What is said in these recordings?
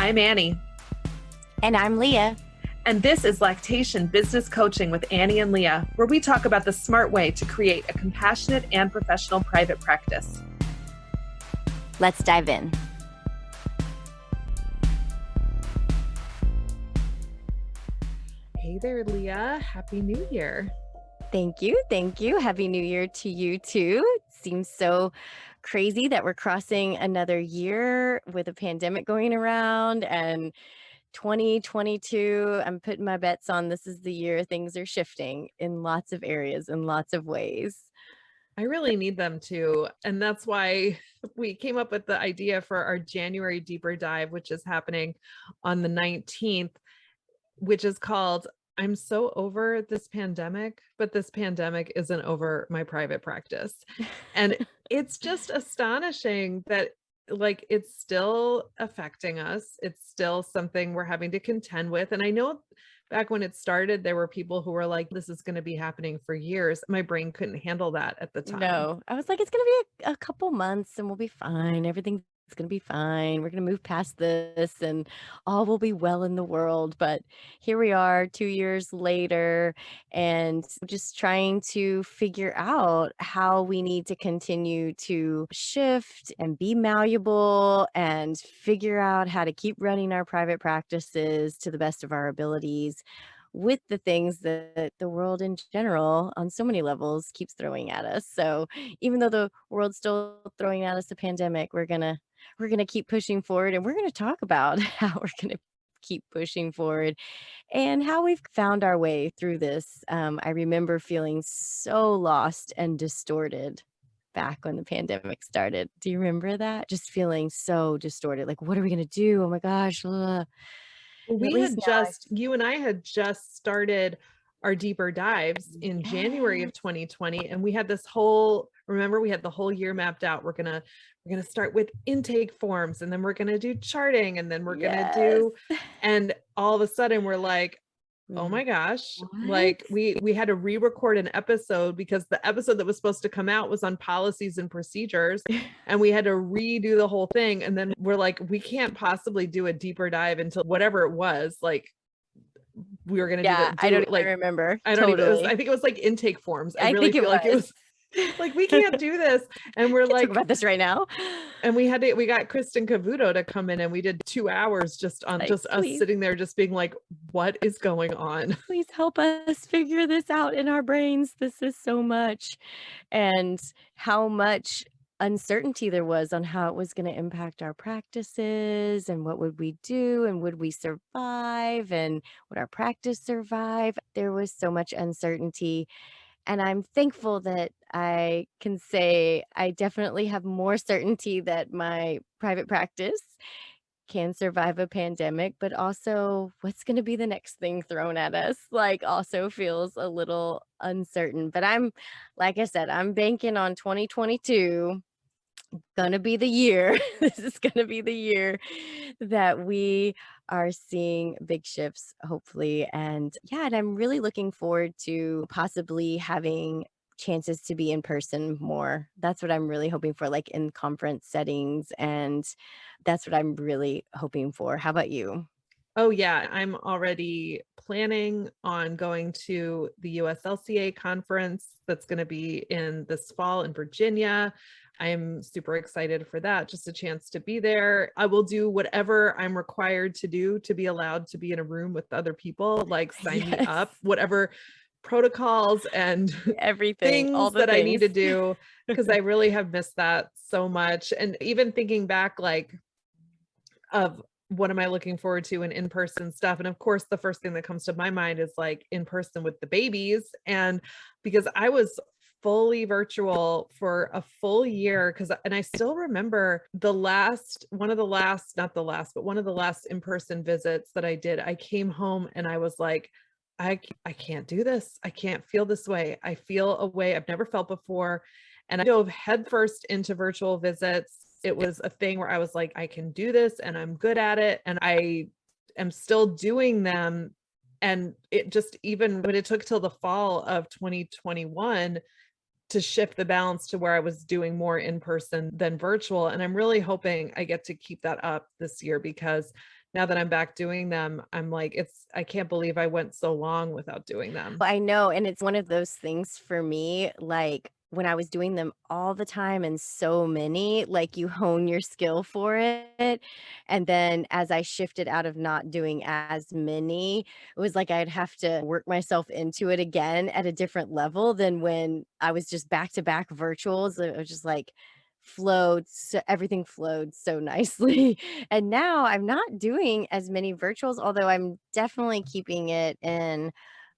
I'm Annie. And I'm Leah. And this is Lactation Business Coaching with Annie and Leah, where we talk about the smart way to create a compassionate and professional private practice. Let's dive in. Hey there, Leah. Happy New Year. Thank you. Thank you. Happy New Year to you too. It seems so crazy that we're crossing another year with a pandemic going around, and 2022, I'm putting my bets on this is the year things are shifting in lots of areas, in lots of ways. I really need them to. And that's why we came up with the idea for our January deeper dive, which is happening on the 19th, which is called I'm so over this pandemic, but this pandemic isn't over my private practice. And it's just astonishing that it's still affecting us. It's still something we're having to contend with. And I know back when it started, there were people who were like, this is going to be happening for years. My brain couldn't handle that at the time. No, I was like, it's going to be a couple months and we'll be fine. Everything's going to be fine. We're going to move past this and all will be well in the world. But here we are 2 years later and just trying to figure out how we need to continue to shift and be malleable and figure out how to keep running our private practices to the best of our abilities with the things that the world in general on so many levels keeps throwing at us. So even though the world's still throwing at us a pandemic, we're gonna keep pushing forward, and we're gonna talk about how we're gonna keep pushing forward and how we've found our way through this. I remember feeling so lost and distorted back when the pandemic started. Do you remember that? Just feeling so distorted. Like, what are we gonna do? Oh my gosh. Ugh. And at least now You and I had just started our deeper dives in January of 2020. And we had remember we had the whole year mapped out. We're going to start with intake forms, and then we're going to do charting, and then we're going to do, and all of a sudden we're like, oh my gosh, what? we had to re-record an episode because the episode that was supposed to come out was on policies and procedures, and we had to redo the whole thing. And then we're like, we can't possibly do a deeper dive until whatever it was, like we were going to do that. I don't even remember. I don't even, I think it was like intake forms. I really feel like it was like, we can't do this. And we're like, talk about this right now. And we got Kristen Cavuto to come in, and we did 2 hours just on us sitting there, just being like, what is going on? Please help us figure this out in our brains. This is so much. And how much uncertainty there was on how it was going to impact our practices and what would we do and would we survive and would our practice survive. There was so much uncertainty. And I'm thankful that I can say I definitely have more certainty that my private practice can survive a pandemic, but also what's going to be the next thing thrown at us, like, also feels a little uncertain. But like I said, I'm banking on 2022 gonna be the year. This is gonna be the year that we are seeing big shifts, hopefully. And yeah, and I'm really looking forward to possibly having chances to be in person more. That's what I'm really hoping for, like in conference settings. And that's what I'm really hoping for. How about you? Oh yeah, I'm already planning on going to the USLCA conference that's going to be in this fall in Virginia. I'm super excited for that. Just a chance to be there. I will do whatever I'm required to do to be allowed to be in a room with other people, like sign me up, whatever protocols and everything, all the that things I need to do, because I really have missed that so much. And even thinking back, of what am I looking forward to in person stuff? And of course, the first thing that comes to my mind is like in person with the babies. And because I was fully virtual for a full year, and I still remember one of the last in-person visits that I did, I came home and I was like, I can't do this. I can't feel this way. I feel a way I've never felt before. And I dove headfirst into virtual visits. It was a thing where I was like, I can do this and I'm good at it. And I am still doing them. And it just, even when it took till the fall of 2021 to shift the balance to where I was doing more in person than virtual. And I'm really hoping I get to keep that up this year, because now that I'm back doing them, I'm like, I can't believe I went so long without doing them. I know, and it's one of those things for me, like, when I was doing them all the time and so many, like, you hone your skill for it, and then as I shifted out of not doing as many, it was like I'd have to work myself into it again at a different level than when I was just back-to-back virtuals. It was just, like, everything flowed so nicely, and now I'm not doing as many virtuals, although I'm definitely keeping it in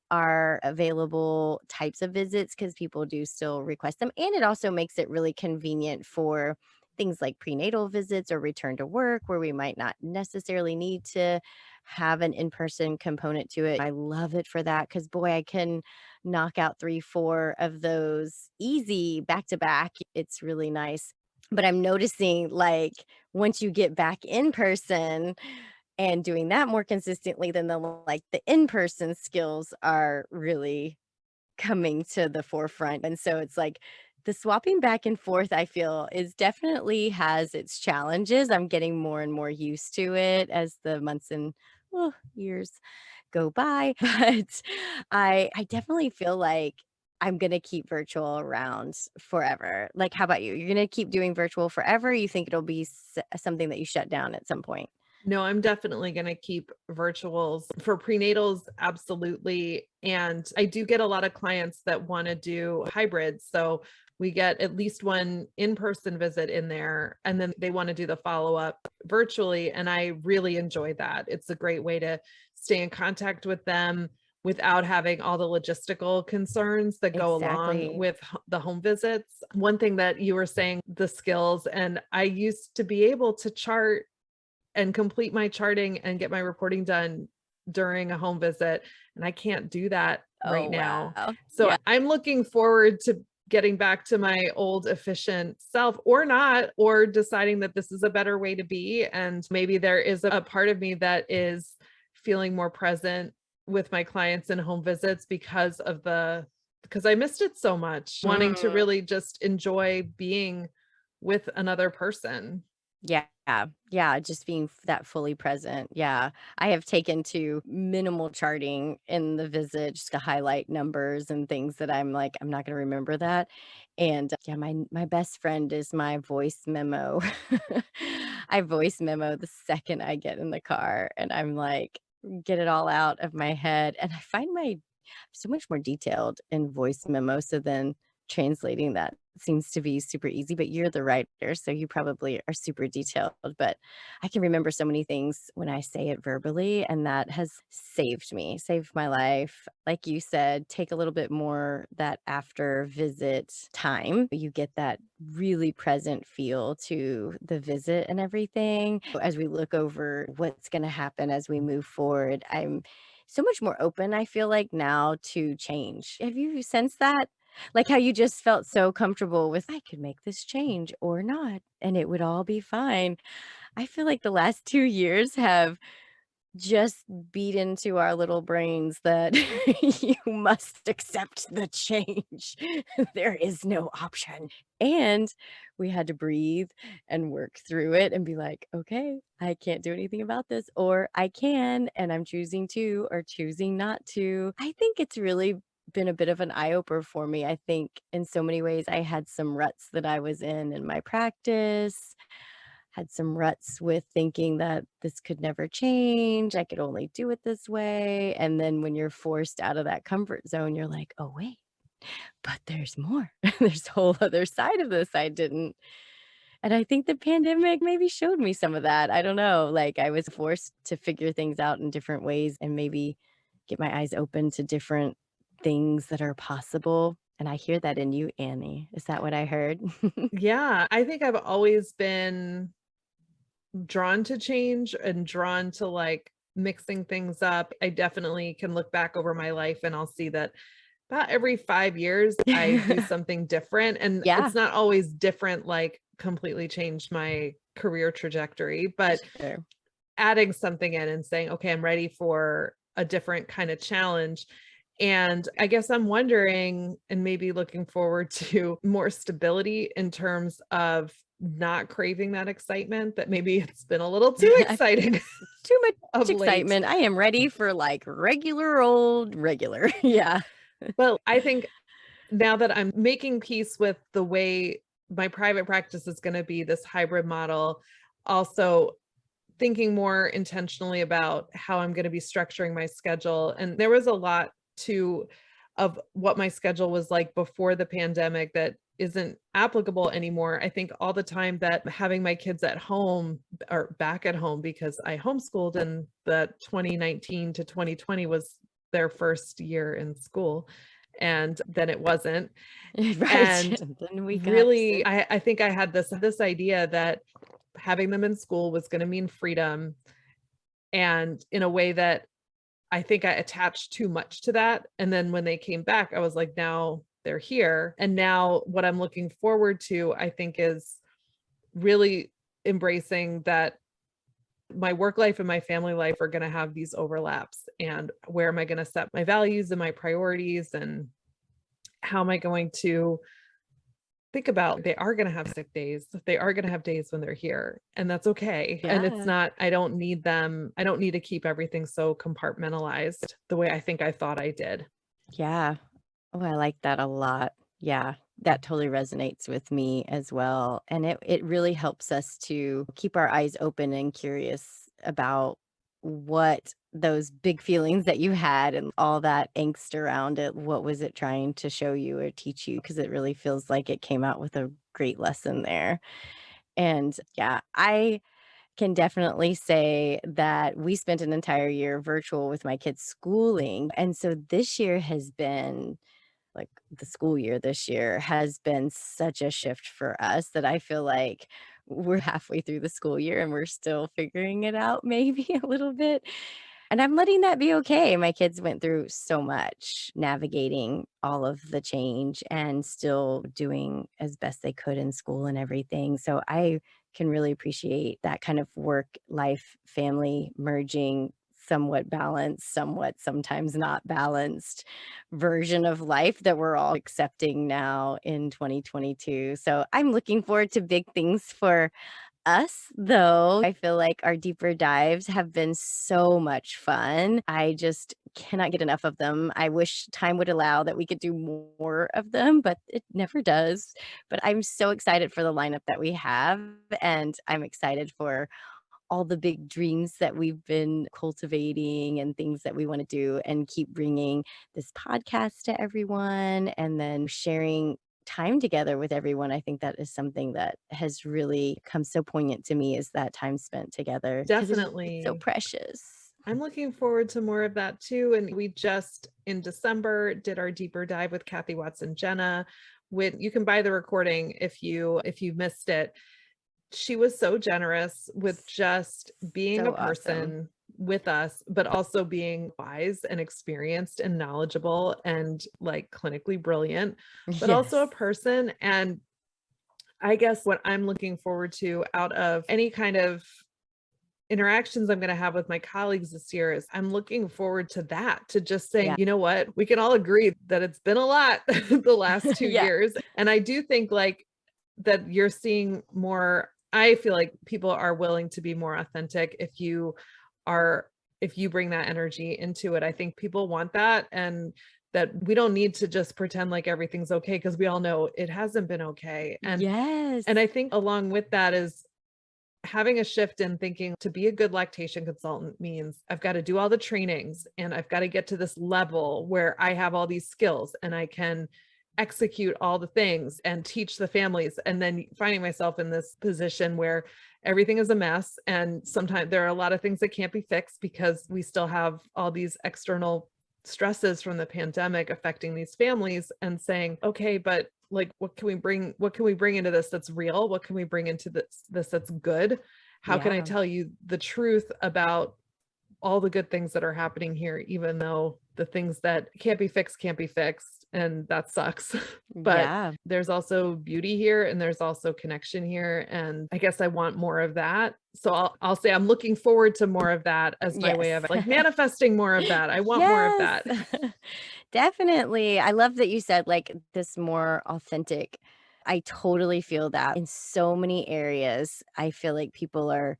are available types of visits because people do still request them, and it also makes it really convenient for things like prenatal visits or return to work where we might not necessarily need to have an in-person component to it. I love it for that because boy, I can knock out 3, 4 of those easy back to back. It's really nice. But I'm noticing, like, once you get back in person and doing that more consistently, then the in-person skills are really coming to the forefront, and so it's like the swapping back and forth, I feel, is definitely has its challenges. I'm getting more and more used to it as the months and, years go by, but I definitely feel like I'm gonna keep virtual around forever. Like, how about you? You're gonna keep doing virtual forever? You think it'll be something that you shut down at some point? No, I'm definitely going to keep virtuals for prenatals. Absolutely. And I do get a lot of clients that want to do hybrids. So we get at least one in-person visit in there, and then they want to do the follow-up virtually. And I really enjoy that. It's a great way to stay in contact with them without having all the logistical concerns that go along Exactly. with the home visits. One thing that you were saying, the skills, and I used to be able to chart and complete my charting and get my reporting done during a home visit, and I can't do that Oh, right now. wow. So Yeah. I'm looking forward to getting back to my old efficient self, or not, or deciding that this is a better way to be, and maybe there is a part of me that is feeling more present with my clients in home visits because I missed it so much, wanting to Mm. really just enjoy being with another person. Yeah, yeah, just being that fully present, yeah. I have taken to minimal charting in the visit just to highlight numbers and things that I'm like, "I'm not gonna remember that," and, yeah, my best friend is my voice memo. I voice memo the second I get in the car, and I'm like, get it all out of my head, and I find my so much more detailed in voice memo, so then translating that seems to be super easy, but you're the writer, so you probably are super detailed, but I can remember so many things when I say it verbally, and that has saved my life. Like you said, take a little bit more that after visit time. You get that really present feel to the visit and everything. As we look over what's gonna happen as we move forward, I'm so much more open, I feel like now to change. Have you sensed that? Like how you just felt so comfortable with, "I could make this change or not, and it would all be fine." I feel like the last 2 years have just beat into our little brains that you must accept the change. There is no option. And we had to breathe and work through it and be like, "Okay, I can't do anything about this," or "I can, and I'm choosing to or choosing not to." I think it's really been a bit of an eye opener for me. I think in so many ways I had some ruts that I was in my practice, had some ruts with thinking that this could never change, I could only do it this way, and then when you're forced out of that comfort zone, you're like, "Oh, wait, but there's more. There's a whole other side of this I didn't." And I think the pandemic maybe showed me some of that, I don't know, like, I was forced to figure things out in different ways and maybe get my eyes open to different things that are possible, and I hear that in you, Annie. Is that what I heard? Yeah, I think I've always been drawn to change and drawn to like mixing things up. I definitely can look back over my life and I'll see that about every 5 years I do something different, and Yeah, it's not always different, like completely changed my career trajectory, but sure. adding something in and saying, "Okay, I'm ready for a different kind of challenge." And I guess I'm wondering and maybe looking forward to more stability in terms of not craving that excitement, that maybe it's been a little too exciting Too much of late. excitement. I am ready for like regular old regular. Yeah. Well, I think now that I'm making peace with the way my private practice is going to be this hybrid model, also thinking more intentionally about how I'm going to be structuring my schedule. And there was a lot too of what my schedule was like before the pandemic that isn't applicable anymore. I think all the time that having my kids at home or back at home, because I homeschooled in the 2019 to 2020 was their first year in school. And then it wasn't. Right. And And then we got really, sick. I think I had this idea that having them in school was going to mean freedom, and in a way that I think I attached too much to that. And then when they came back, I was like, now they're here. And now what I'm looking forward to, I think, is really embracing that my work life and my family life are going to have these overlaps. And where am I going to set my values and my priorities? And how am I going to think about, they are going to have sick days. They are going to have days when they're here, and that's okay. And it's Yeah. not, I don't need them. I don't need to keep everything so compartmentalized the way I think I thought I did. Yeah. Oh, I like that a lot. Yeah, that totally resonates with me as well. And it really helps us to keep our eyes open and curious about what those big feelings that you had and all that angst around it, what was it trying to show you or teach you? Because it really feels like it came out with a great lesson there. And yeah, I can definitely say that we spent an entire year virtual with my kids' schooling. And so this year has been like the school year this year has been such a shift for us that I feel like we're halfway through the school year and we're still figuring it out maybe a little bit. And I'm letting that be okay. My kids went through so much navigating all of the change and still doing as best they could in school and everything. So I can really appreciate that kind of work life family merging, somewhat balanced, somewhat sometimes not balanced version of life that we're all accepting now in 2022. So I'm looking forward to big things for us, though. I feel like our deeper dives have been so much fun. I just cannot get enough of them. I wish time would allow that we could do more of them, but it never does. But I'm so excited for the lineup that we have, and I'm excited for all the big dreams that we've been cultivating and things that we want to do and keep bringing this podcast to everyone and then sharing time together with everyone. I think that is something that has really come so poignant to me is that time spent together because it's so Definitely. precious. I'm looking forward to more of that too. And we just in December did our deeper dive with Kathy Watson Jenna. With, you can buy the recording if you missed it. She was so generous with just being a So awesome. person with us, but also being wise and experienced and knowledgeable and like clinically brilliant, but also a Yes. person. And I guess what I'm looking forward to out of any kind of interactions I'm going to have with my colleagues this year is I'm looking forward to that, to just saying, Yeah. you know what, we can all agree that it's been a lot the last 2 Yeah. years. And I do think like that you're seeing more, I feel like people are willing to be more authentic are, if you bring that energy into it. I think people want that, and that we don't need to just pretend like everything's okay, because we all know it hasn't been okay. And Yes. I think along with that is having a shift in thinking, to be a good lactation consultant means I've got to do all the trainings and I've got to get to this level where I have all these skills and I can execute all the things and teach the families. And then finding myself in this position where everything is a mess. And sometimes there are a lot of things that can't be fixed because we still have all these external stresses from the pandemic affecting these families, and saying, okay, but like, what can we bring into this that's real? What can we bring into this that's good? How can I Yeah. tell you the truth about all the good things that are happening here, even though the things that can't be fixed, and that sucks. But Yeah. there's also beauty here and there's also connection here. And I guess I want more of that. So I'll say I'm looking forward to more of that as my way Yes. of like manifesting more of that. I want more of Yes. that. Definitely. I love that you said like this more authentic. I totally feel that in so many areas. I feel like people are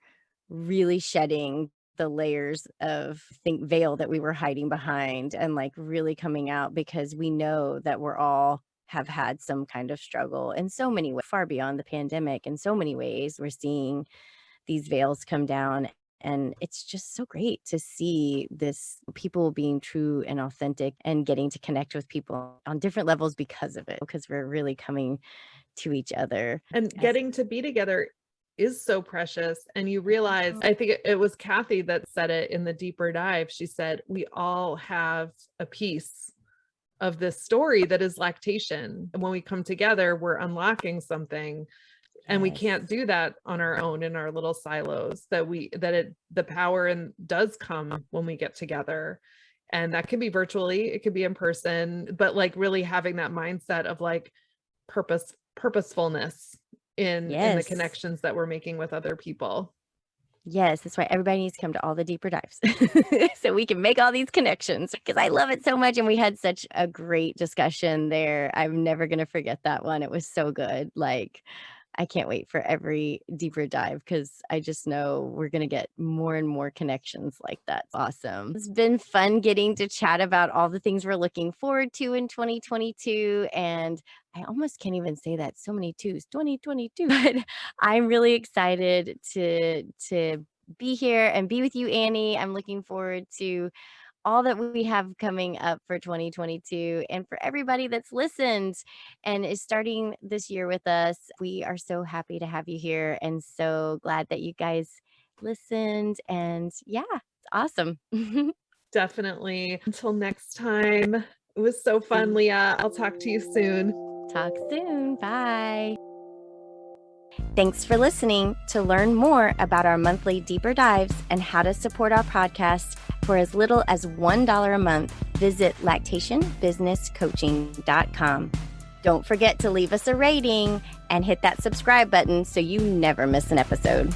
really shedding the layers of veil that we were hiding behind and like really coming out because we know that we're all have had some kind of struggle in so many ways, far beyond the pandemic. In so many ways, we're seeing these veils come down. And it's just so great to see this people being true and authentic and getting to connect with people on different levels because of it, because we're really coming to each other. And getting to be together is so precious. And you realize, I think it was Kathy that said it in the deeper dive. She said, we all have a piece of this story that is lactation. And when we come together, we're unlocking something. And we can't do that on our own in our little silos. The power and does come when we get together. And that can be virtually, it could be in person, but like really having that mindset of like purposefulness in the connections that we're making with other people. Yes, that's why everybody needs to come to all the deeper dives so we can make all these connections, because I love it so much. And we had such a great discussion there. I'm never going to forget that one. It was so good. Like, I can't wait for every deeper dive because I just know we're going to get more and more connections like that. Awesome. It's been fun getting to chat about all the things we're looking forward to in 2022. And I almost can't even say that. So many twos, 2022. But I'm really excited to be here and be with you, Annie. I'm looking forward to all that we have coming up for 2022, and for everybody that's listened and is starting this year with us. We are so happy to have you here and so glad that you guys listened. And yeah, it's awesome. Definitely. Until next time, it was so fun, Leah. I'll talk to you soon. Talk soon. Bye. Thanks for listening. To learn more about our monthly deeper dives and how to support our podcast for as little as $1 a month, visit lactationbusinesscoaching.com. Don't forget to leave us a rating and hit that subscribe button so you never miss an episode.